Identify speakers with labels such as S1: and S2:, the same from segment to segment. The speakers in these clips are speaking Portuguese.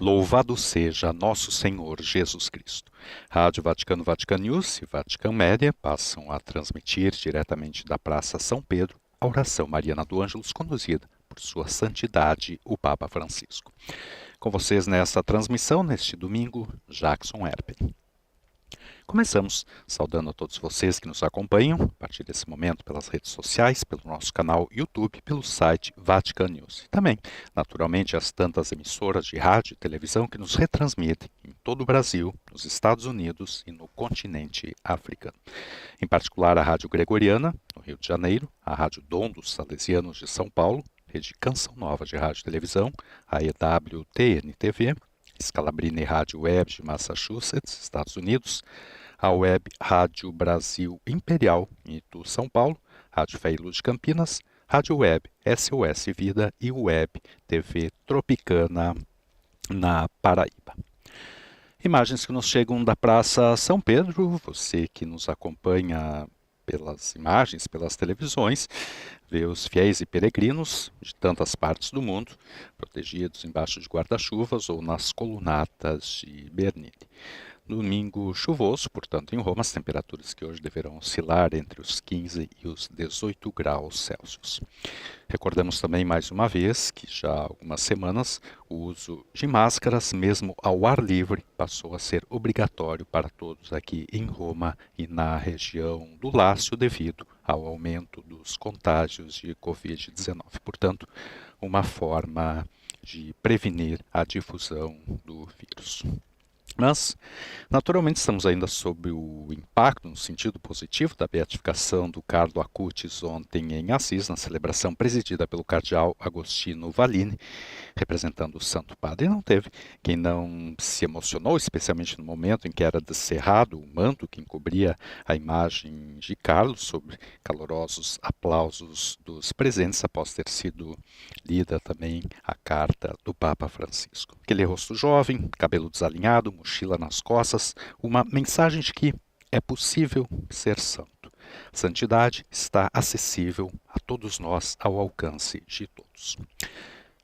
S1: Louvado seja nosso Senhor Jesus Cristo. Rádio Vaticano, Vatican News e Vatican Média passam a transmitir diretamente da Praça São Pedro a oração mariana do Ângelus conduzida por Sua Santidade, o Papa Francisco. Com vocês nessa transmissão, neste domingo, Jackson Herpen. Começamos saudando a todos vocês que nos acompanham a partir desse momento pelas redes sociais, pelo nosso canal YouTube, pelo site Vatican News. E também, naturalmente, as tantas emissoras de rádio e televisão que nos retransmitem em todo o Brasil, nos Estados Unidos e no continente africano. Em particular, a Rádio Gregoriana, no Rio de Janeiro, a Rádio Dom dos Salesianos de São Paulo, Rede Canção Nova de Rádio e Televisão, a EWTN-TV, Scalabrini Rádio Web de Massachusetts, Estados Unidos, a Web Rádio Brasil Imperial, em Itu, São Paulo, Rádio Fé e Luz de Campinas, Rádio Web SOS Vida e Web TV Tropicana na Paraíba. Imagens que nos chegam da Praça São Pedro, você que nos acompanha pelas imagens, pelas televisões, vê os fiéis e peregrinos de tantas partes do mundo, protegidos embaixo de guarda-chuvas ou nas colunatas de Bernini. Domingo chuvoso, portanto, em Roma, as temperaturas que hoje deverão oscilar entre os 15 e os 18 graus Celsius. Recordamos também, mais uma vez, que já há algumas semanas o uso de máscaras, mesmo ao ar livre, passou a ser obrigatório para todos aqui em Roma e na região do Lácio, devido ao aumento dos contágios de Covid-19. Portanto, uma forma de prevenir a difusão do vírus. Mas, naturalmente, estamos ainda sob o impacto, no sentido positivo, da beatificação do Carlo Acutis ontem em Assis, na celebração presidida pelo cardeal Agostino Vallini, representando o Santo Padre. E não teve quem não se emocionou, especialmente no momento em que era descerrado o manto que encobria a imagem de Carlos, sob calorosos aplausos dos presentes, após ter sido lida também a carta do Papa Francisco. Aquele rosto jovem, cabelo desalinhado, mochila nas costas, uma mensagem de que é possível ser santo. Santidade está acessível a todos nós, ao alcance de todos.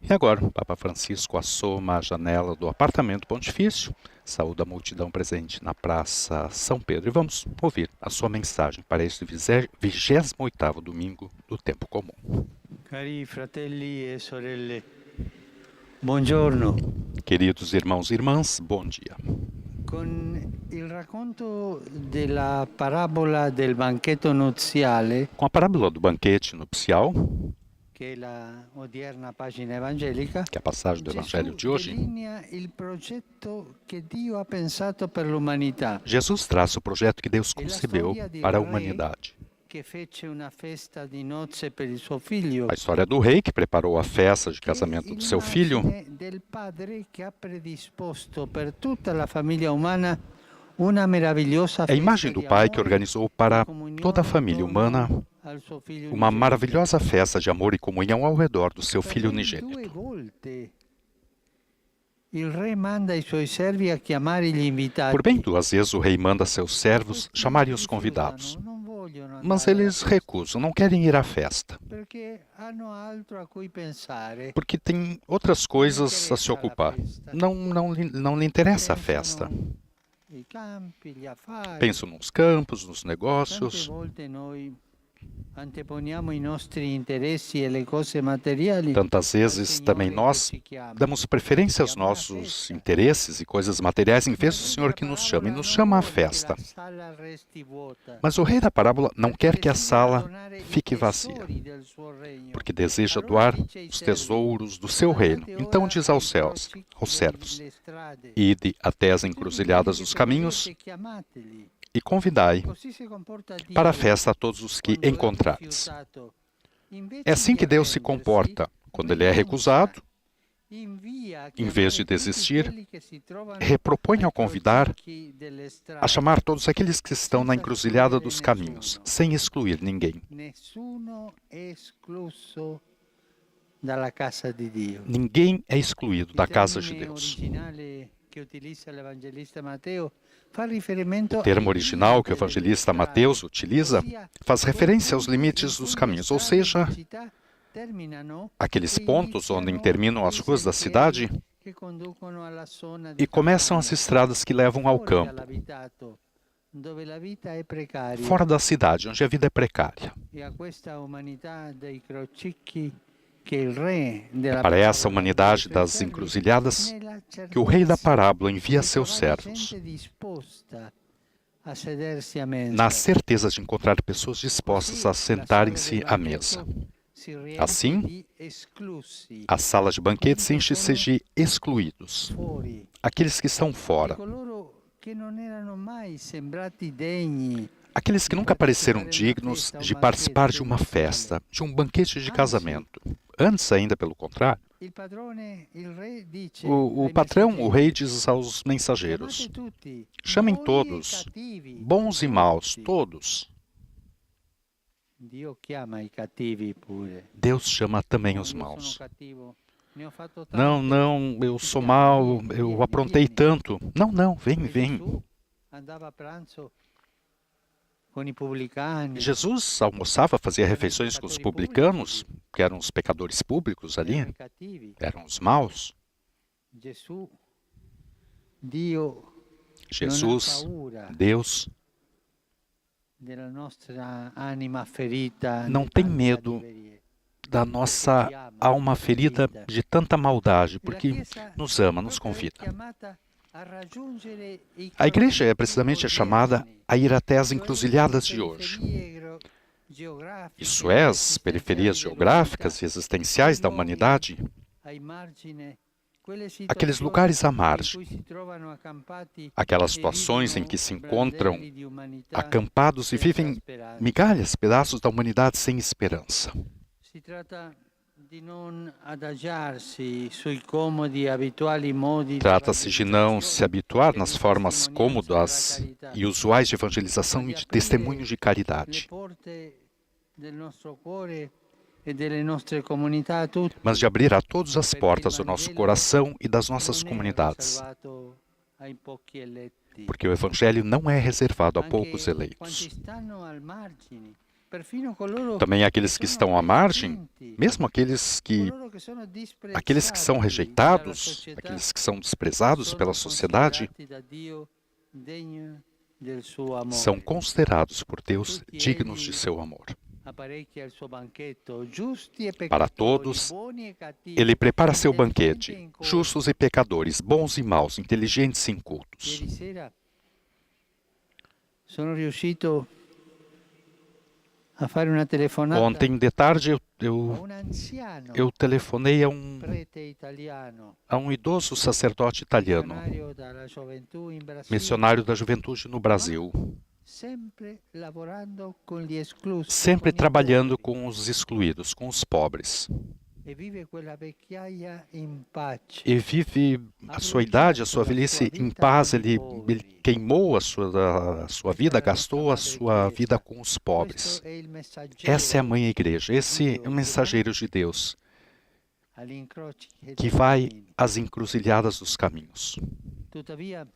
S1: E agora, o Papa Francisco assoma a janela do apartamento pontifício, saúda a multidão presente na Praça São Pedro e vamos ouvir a sua mensagem para este 28º domingo do tempo comum.
S2: Cari fratelli e sorelle, buongiorno.
S1: Queridos irmãos e irmãs, bom dia.
S2: Con il racconto della parabola del banchetto nuziale,
S1: Com a parábola do banquete nupcial,
S2: che è la odierna pagina evangelica,
S1: que é a passagem do Evangelho de hoje,
S2: delinea il progetto che Dio ha pensato per l'umanità,
S1: Jesus traça o projeto que Deus concebeu para a humanidade.
S2: che fece una festa di nozze per il suo figlio.
S1: A história do rei que preparou a festa de casamento do seu filho,
S2: Del padre che ha predisposto per tutta la famiglia umana una meravigliosa
S1: é a imagem do pai que organizou para toda a família humana uma maravilhosa festa de amor e comunhão ao redor do seu filho unigênito. Por bem 2 vezes o rei manda seus servos chamarem os convidados, mas eles recusam, não querem ir à festa, porque tem outras coisas a se ocupar. Não lhe interessa a festa. Pensam nos campos, nos negócios. Tantas vezes também nós damos preferência aos nossos interesses e coisas materiais em vez do Senhor que nos chama, e nos chama à festa. Mas o rei da parábola não quer que a sala fique vazia, porque deseja doar os tesouros do seu reino. Então diz aos servos, ide até as encruzilhadas dos caminhos e convidai para a festa a todos os que encontrares. É assim que Deus se comporta. Quando ele é recusado, em vez de desistir, repropõe ao convidar a chamar todos aqueles que estão na encruzilhada dos caminhos, sem excluir ninguém. Ninguém é excluído da casa de Deus. O termo original que o evangelista Mateus utiliza faz referência aos limites dos caminhos, ou seja, aqueles pontos onde terminam as ruas da cidade
S2: che conducono alla zona
S1: e
S2: di
S1: começam as
S2: campagna,
S1: estradas que levam ao
S2: fuori
S1: campo,
S2: dall'abitato, dove la vita è precaria,
S1: fora da cidade, onde a vida é precária.
S2: e a questa umanità dei crocicchi che il re della
S1: Para essa
S2: parabola invia ai
S1: humanidade
S2: suoi
S1: das
S2: servi,
S1: encruzilhadas
S2: nella
S1: que o rei da
S2: certezza
S1: parábola envia
S2: di
S1: seus
S2: trovare
S1: servos,
S2: gente disposta a sedersi a
S1: na
S2: mensa.
S1: certeza de encontrar pessoas dispostas a
S2: Così la sala
S1: sentarem-se
S2: del
S1: à mesa.
S2: banchetto si riempie
S1: Assim,
S2: di esclusi,
S1: a sala de banquetes enche-se de excluídos,
S2: fuori,
S1: aqueles que estão
S2: di
S1: fora,
S2: coloro che non erano mai sembrati degni
S1: aqueles que
S2: di
S1: nunca pareceram
S2: partecipare a una
S1: dignos
S2: festa, un
S1: de participar de
S2: banquete
S1: uma
S2: nuziale.
S1: festa, de um banquete de
S2: Anzi,
S1: casamento. Antes, ainda pelo contrário,
S2: il padrone, il re dice
S1: o
S2: ai
S1: patrão, o rei,
S2: messaggeri:
S1: diz aos mensageiros:
S2: chiamate tutti,
S1: chamem
S2: buoni e
S1: todos,
S2: cattivi,
S1: bons e maus,
S2: tutti.
S1: todos.
S2: Dio chiama i cattivi pure.
S1: Deus chama também
S2: No,
S1: os
S2: io sono
S1: maus.
S2: cattivo, ne ho fatto
S1: Não,
S2: tante.
S1: não, eu sou
S2: Chiama,
S1: mau,
S2: vieni,
S1: eu
S2: vieni,
S1: aprontei
S2: vieni.
S1: tanto. Não, não, vem,
S2: E
S1: vem.
S2: Gesù andava a pranzo con i
S1: E
S2: pubblicani,
S1: Jesus almoçava, fazia
S2: erano i
S1: refeições com os
S2: peccatori
S1: publicanos,
S2: pubblici,
S1: que eram os pecadores públicos ali,
S2: erano i cattivi.
S1: eram os maus.
S2: Gesù, Dio, non ha
S1: Jesus,
S2: paura
S1: Deus,
S2: della nostra anima ferita
S1: não
S2: di
S1: tem
S2: tante
S1: medo
S2: cattiverie.
S1: da nossa alma ferida de tanta maldade,
S2: E la
S1: porque
S2: Chiesa
S1: nos ama, nos
S2: proprio è
S1: convida.
S2: chiamata a raggiungere i
S1: A igreja é
S2: crocicchi
S1: precisamente chamada
S2: odierni,
S1: a ir até as
S2: cioè
S1: encruzilhadas
S2: le
S1: de hoje.
S2: periferie geografiche
S1: Isso é,
S2: e
S1: as periferias
S2: esistenziali
S1: geográficas e
S2: dell'umanità,
S1: existenciais da
S2: quei luoghi
S1: humanidade,
S2: ai margini, quelle
S1: aqueles
S2: situazioni
S1: lugares à
S2: in cui
S1: margem,
S2: si trovano accampati
S1: aquelas
S2: e
S1: situações em
S2: vivono
S1: que se encontram
S2: brandelli di umanità
S1: acampados e
S2: senza
S1: vivem
S2: speranza.
S1: migalhas, pedaços da humanidade sem esperança.
S2: Si tratta di non adagiarsi sui comodi e abituali modi di
S1: Trata-se de não se
S2: evangelizzazione
S1: habituar
S2: e
S1: nas
S2: di
S1: formas
S2: testimonianza della
S1: cômodas
S2: carità,
S1: e usuais de evangelização
S2: ma
S1: e
S2: di
S1: de
S2: aprire
S1: testemunho de
S2: le
S1: caridade,
S2: porte del nostro cuore e delle nostre comunità a tutti,
S1: mas de abrir a todos as
S2: perché il
S1: portas do nosso
S2: Vangelo
S1: coração e das nossas
S2: non è
S1: comunidades,
S2: riservato ai pochi eletti,
S1: porque o Evangelho não é reservado a poucos
S2: anche
S1: eleitos.
S2: quanti stanno al margine, perfino coloro
S1: Também aqueles que
S2: sono
S1: estão à margem,
S2: respinti,
S1: mesmo aqueles que
S2: coloro che sono
S1: são
S2: disprezzati dalla
S1: rejeitados,
S2: società,
S1: aqueles que são desprezados pela
S2: sono
S1: sociedade,
S2: considerati da Dio degni del suo amore.
S1: são considerados por Deus
S2: Tutti
S1: dignos
S2: egli
S1: de seu amor.
S2: apparecchia il suo banchetto, giusti e
S1: Para
S2: peccatori,
S1: todos,
S2: buoni e cattivi,
S1: Ele prepara seu
S2: intelligenti e
S1: banquete,
S2: incolti.
S1: justos e pecadores, bons e maus, inteligentes e incultos.
S2: Ieri sera sono riuscito a fare una telefonata
S1: Ontem de tarde
S2: a
S1: eu
S2: un anziano
S1: telefonei
S2: prete italiano,
S1: a um idoso sacerdote italiano,
S2: missionario dalla gioventù in Brasile,
S1: missionário da juventude no Brasil,
S2: sempre lavorando con gli esclusi,
S1: sempre
S2: con i
S1: trabalhando
S2: poveri,
S1: com os excluídos, com os pobres.
S2: e vive quella vecchiaia in pace.
S1: E vive a sua idade, a sua velhice em paz. Ele queimou a sua vida, gastou a sua vida com os pobres.
S2: Questo è il messaggero
S1: Essa é a mãe igreja, esse é o mensageiro de Deus, que vai às encruzilhadas dos caminhos.
S2: Tuttavia,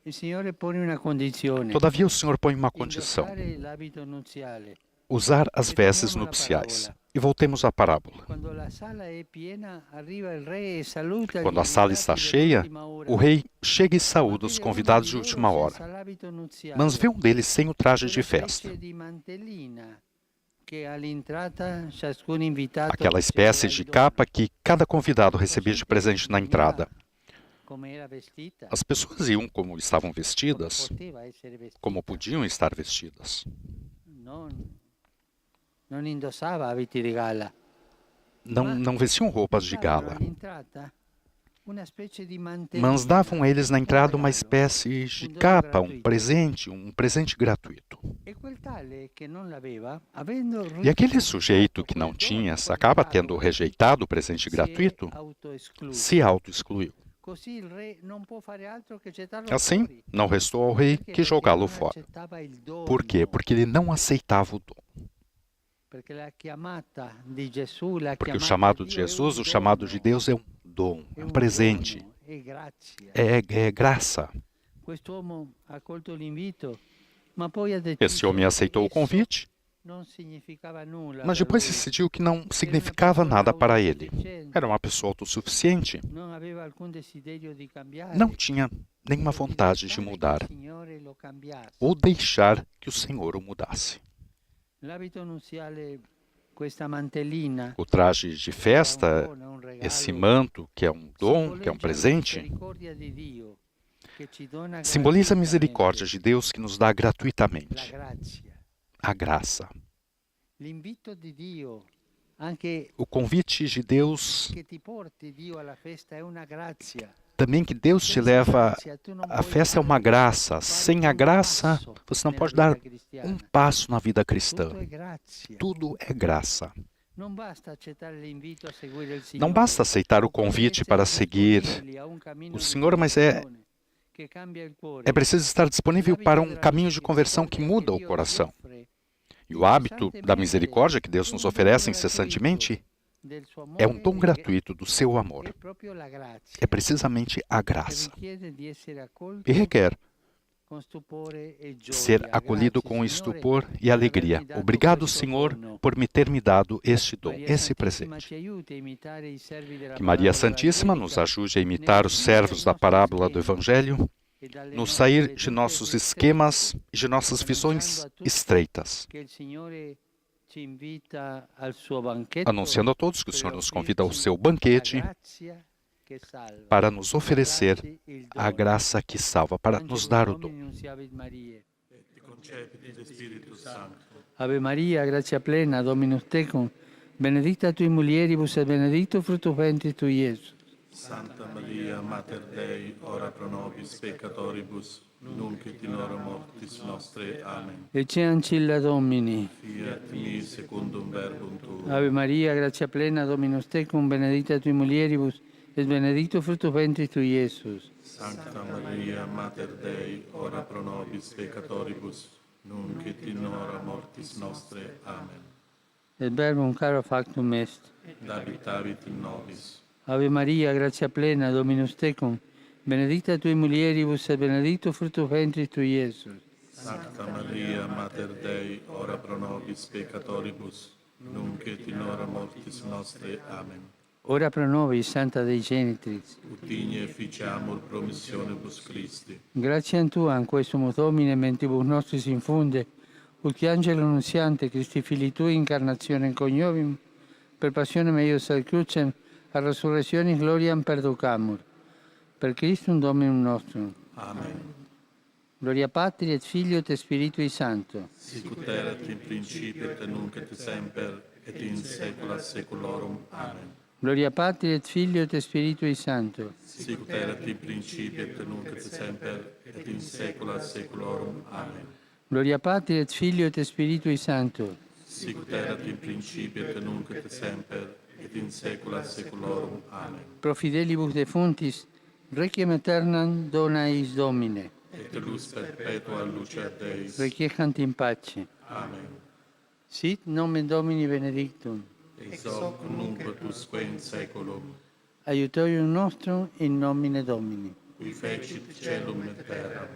S2: il Signore pone una condizione:
S1: Todavia o Senhor põe uma condição:
S2: indossare l'abito nuziale.
S1: usar as vestes nupciais. E voltemos à parábola.
S2: Quando la sala è piena, arriva il re e saluta
S1: Quando
S2: gli
S1: a sala está
S2: invitati
S1: cheia,
S2: dell'ultima ora.
S1: o rei chega e
S2: Ma
S1: saúda os
S2: vede
S1: convidados de
S2: uno di
S1: última
S2: loro
S1: hora,
S2: senza l'abito nuziale,
S1: mas vê um deles sem o traje de
S2: quella
S1: festa.
S2: specie di mantellina che all'entrata ciascun invitato
S1: Aquela
S2: riceveva
S1: espécie
S2: in
S1: de
S2: dono.
S1: capa que cada convidado recebia de presente na entrada.
S2: Come era vestita,
S1: As pessoas iam como estavam
S2: come
S1: vestidas,
S2: poteva essere vestita.
S1: como podiam estar vestidas.
S2: Non indossava abiti di gala.
S1: Não vestiam roupas de
S2: Davano
S1: gala,
S2: all'entrata una specie di mantellina,
S1: mas davam a eles na
S2: un
S1: entrada uma
S2: regalo.
S1: espécie de capa, um presente gratuito.
S2: E quel tale che non l'aveva, avendo
S1: E aquele
S2: rifiutato
S1: sujeito que
S2: quel
S1: não tinha,
S2: dono
S1: acaba
S2: col
S1: tendo
S2: regalo,
S1: rejeitado o presente
S2: si è
S1: gratuito,
S2: autoescluso.
S1: se auto-excluiu.
S2: Così il re non può fare altro che gettarlo
S1: Assim,
S2: fuori.
S1: não restou ao rei
S2: Perché?
S1: que
S2: Perché
S1: jogá-lo
S2: non
S1: fora.
S2: accettava il dono.
S1: Por quê? Porque ele não aceitava o dom.
S2: Perché la chiamata di Gesù, la
S1: Porque o
S2: chiamata
S1: chamado
S2: di
S1: de
S2: Dio è
S1: Jesus,
S2: un
S1: o chamado de
S2: dono,
S1: Deus é um dom,
S2: è
S1: é um
S2: un
S1: presente,
S2: dono, è grazia.
S1: é graça.
S2: Quest'uomo ha accolto l'invito, ma poi ha
S1: Esse
S2: deciso:
S1: homem aceitou o
S2: adesso
S1: convite, Mas depois decidiu que não significava nada para ele. Era uma pessoa autossuficiente. Não tinha nenhuma vontade de mudar ou deixar que o Senhor o mudasse. O traje de festa, esse manto, que é um dom, que é um presente, simboliza a misericórdia de Deus que nos dá gratuitamente a graça. O convite de Deus, também que Deus te leva à festa, é uma graça. Sem a graça, você não pode dar um passo na vida cristã. Tudo é graça. Não basta aceitar o convite para seguir o Senhor, mas é preciso estar disponível para um caminho de conversão que muda o coração. E o hábito da misericórdia que Deus nos oferece incessantemente é um dom gratuito do seu amor. É precisamente a graça. E requer ser acolhido com estupor e alegria. Obrigado, Senhor, por me ter me dado este dom, esse presente. Que Maria Santíssima nos ajude a imitar os servos da parábola do Evangelho, nos sair de nossos esquemas e de nossas visões estreitas, anunciando a todos que o Senhor nos convida ao seu banquete para nos oferecer a graça que salva, para nos dar o dom.
S2: Ave Maria, gratia plena, Dominus tecum, benedicta tui mulieribus et benedictus fructus ventris tui, Iesus.
S3: Santa Maria, Mater Dei, ora pro nobis peccatoribus, nunc et in hora mortis nostre. Amen.
S2: Ecce ancilla Domini.
S3: Fiat mi secundum verbum tuum.
S2: Ave Maria, gratia plena, Dominus tecum, benedicta tui mulieribus, et benedictus fructus ventris tui, Iesus.
S3: Sancta Maria, Mater Dei, ora pro nobis peccatoribus, nunc et in hora mortis nostre. Amen.
S2: Et verbum caro factum est.
S3: Et habitavit in nobis.
S2: Ave Maria, gratia plena, Dominus tecum, benedicta tui mulieribus et benedictus fructus ventris tui, Iesus.
S3: Sancta Maria, Mater Dei, ora pro nobis peccatoribus, nunc et in hora mortis nostre. Amen.
S2: Ora pro nobis, Santa Dei Genitrix.
S3: Ut igne efficiamur promissionibus Christi.
S2: Gratiam Tua, in questum Domine, mentibus nostris infunde, ut angelo nunziante, Christi Filii Tui, incarnationem coniovim, per passionem eius ad crucem, a resurrectionis gloriam perducamur. Per Christum Dominum nostrum.
S3: Amen.
S2: Gloria Patri et Filio et Spiritui Sancto.
S3: Sicut erat in principio et nunc et semper et in saecula saeculorum. Amen.
S2: Gloria Patri et Filio et Spiritui Sancto.
S3: Sicut erat in principio et nunc et semper et in saecula saeculorum. Amen.
S2: Gloria Patri et Filio et Spiritui Sancto.
S3: Sicut erat in principio et nunc et semper et in saecula saeculorum. Amen.
S2: Pro fidelibus defuntis, requiem aeternam dona eis Domine.
S3: Et lux perpetua luceat Deis.
S2: Requiescant in pace.
S3: Amen.
S2: Sit nomen Domini benedictum.
S3: Ex hoc nunc usque in saeculum,
S2: Aiutorium nostrum in nomine Domini.
S3: qui fecit caelum et terram.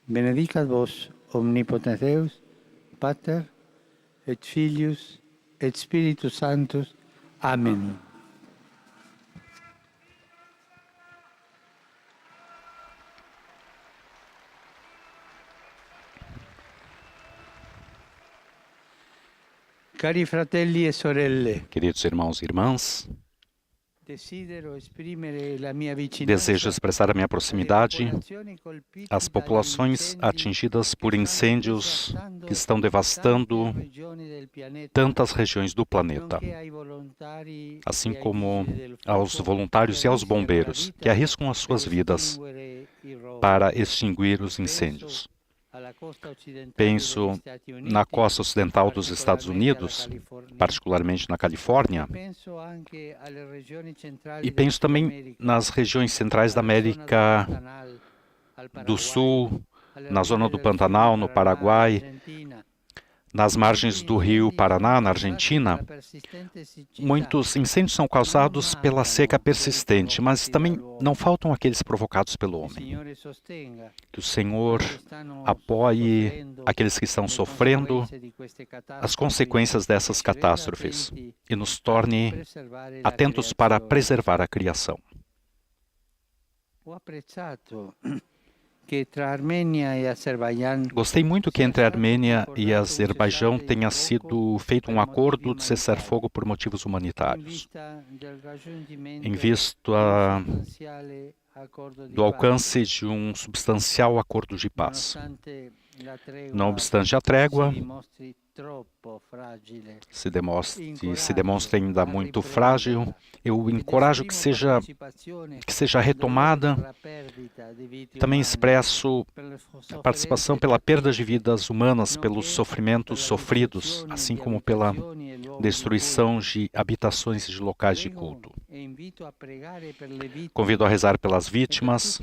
S2: Benedicat vos, omnipotens Deus, Pater, et Filius, et Spiritus Sanctus. Amen. Cari fratelli e sorelle,
S1: Queridos irmãos e irmãs,
S2: desidero esprimere la mia vicinanza
S1: desejo expressar a minha proximidade às populações atingidas por incêndios que estão devastando tantas regiões do planeta, assim como aos voluntários e aos bombeiros que arriscam as suas vidas para extinguir os incêndios. Penso na costa ocidental dos Estados Unidos, particularmente na Califórnia, e penso também nas regiões centrais da América do Sul, na zona do Pantanal, no Paraguai, Nas margens do rio Paraná, na Argentina, muitos incêndios são causados pela seca persistente, mas também não faltam aqueles provocados pelo homem. Que o Senhor apoie aqueles que estão sofrendo as consequências dessas catástrofes e nos torne atentos para preservar a criação. Gostei muito que entre a Armênia e Azerbaijão tenha sido feito um acordo de cessar-fogo por motivos humanitários, em vista do alcance de um substancial acordo de paz. Não obstante a trégua, se demonstra ainda muito frágil, eu encorajo que seja retomada. Também expresso a participação pela perda de vidas humanas, pelos sofrimentos sofridos, assim como pela destruição de habitações e de locais de culto. Convido a rezar pelas vítimas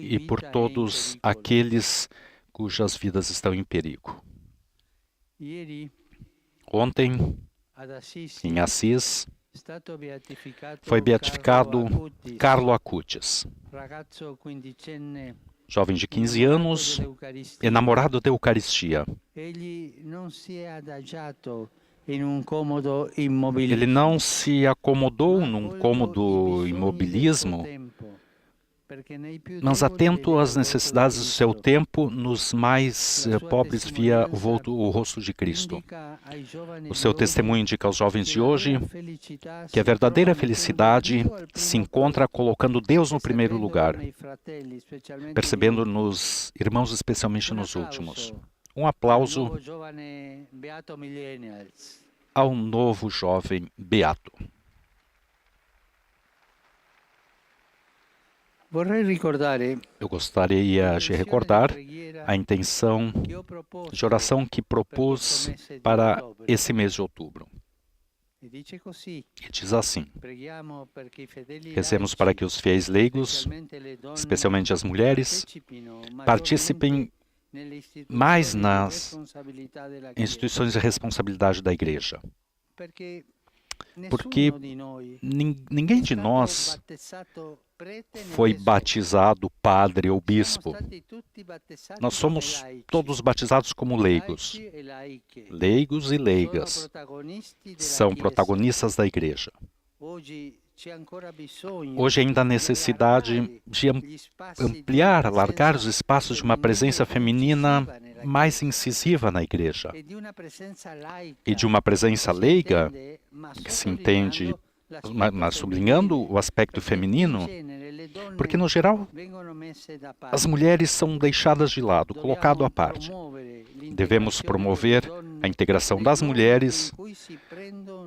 S1: e por todos aqueles cujas vidas estão em perigo. Ontem, em Assis, foi beatificado Carlo Acutis, jovem de 15 anos, enamorado da Eucaristia. Ele não se acomodou num cômodo imobilismo, mas atento às necessidades do seu tempo, nos mais pobres via o rosto de Cristo. O seu testemunho indica aos jovens de hoje que a verdadeira felicidade se encontra colocando Deus no primeiro lugar, percebendo nos irmãos, especialmente nos últimos. Um aplauso ao novo jovem beato. Eu gostaria de recordar a intenção de oração que propus para esse mês de outubro. E diz assim: rezemos para que os fiéis leigos, especialmente as mulheres, participem mais nas instituições de responsabilidade da Igreja. Porque ninguém de nós foi batizado padre ou bispo. Nós somos todos batizados como leigos. Leigos e leigas são protagonistas da Igreja. Hoje ainda há necessidade de ampliar, alargar os espaços de uma presença feminina mais incisiva na Igreja. E de uma presença leiga, que se entende, mas sublinhando o aspecto feminino, porque, no geral, as mulheres são deixadas de lado, colocado à parte. Devemos promover a integração das mulheres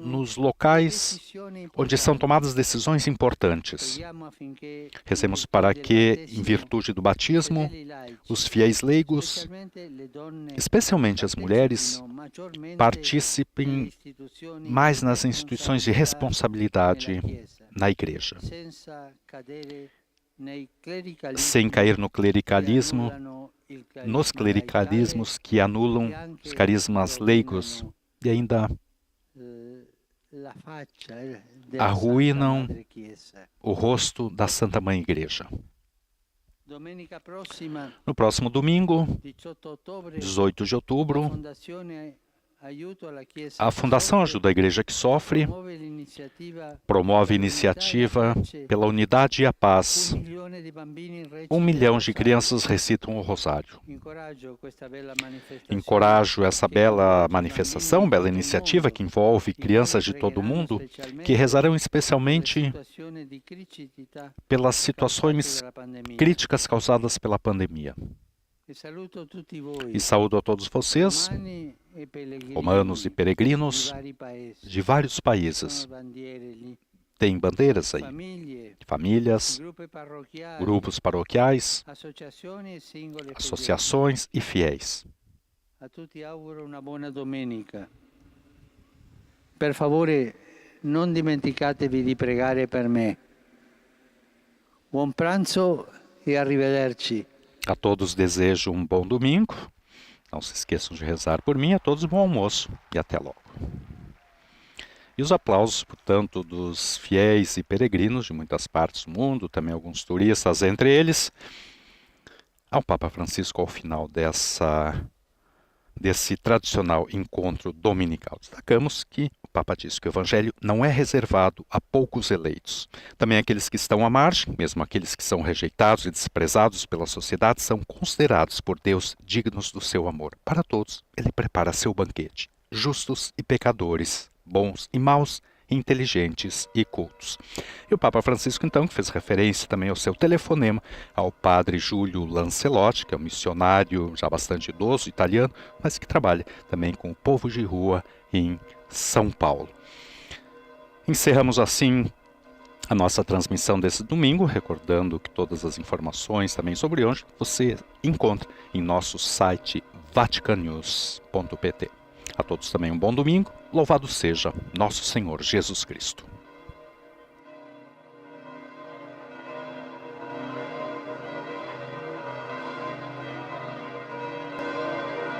S1: nos locais onde são tomadas decisões importantes. Rezemos para que, em virtude do batismo, os fiéis leigos, especialmente as mulheres, participem mais nas instituições de responsabilidade na Igreja, sem cair no clericalismo, nos clericalismos que anulam os carismas leigos e ainda arruinam o rosto da Santa Mãe Igreja. No próximo domingo, 18 de outubro, a Fundação Ajuda a Igreja que Sofre promove iniciativa pela unidade e a paz. 1 milhão de crianças recitam o Rosário. Encorajo essa bela manifestação, bela iniciativa que envolve crianças de todo o mundo, que rezarão especialmente pelas situações críticas causadas pela pandemia. E saúdo a todos vocês, romanos e peregrinos de vários países. Tem bandeiras aí, famílias, grupos paroquiais, associações e fiéis.
S2: A tutti auguro una buona domenica. Per favore, non dimenticatevi di pregare per me. Buon pranzo e arrivederci.
S1: A todos desejo um bom domingo Não se esqueçam de rezar por mim. A todos bom almoço e até logo. E os aplausos, portanto, dos fiéis e peregrinos de muitas partes do mundo, também alguns turistas entre eles, ao Papa Francisco ao final desse tradicional encontro dominical. Destacamos que o Papa disse que o Evangelho não é reservado a poucos eleitos. Também aqueles que estão à margem, mesmo aqueles que são rejeitados e desprezados pela sociedade, são considerados por Deus dignos do seu amor. Para todos, ele prepara seu banquete, justos e pecadores, bons e maus, inteligentes e cultos. E o Papa Francisco, então, que fez referência também ao seu telefonema ao padre Júlio Lancelotti, que é um missionário já bastante idoso, italiano, mas que trabalha também com o povo de rua em São Paulo. Encerramos assim a nossa transmissão desse domingo, recordando que todas as informações também sobre hoje você encontra em nosso site vaticanews.pt. A todos também um bom domingo. Louvado seja nosso Senhor Jesus Cristo.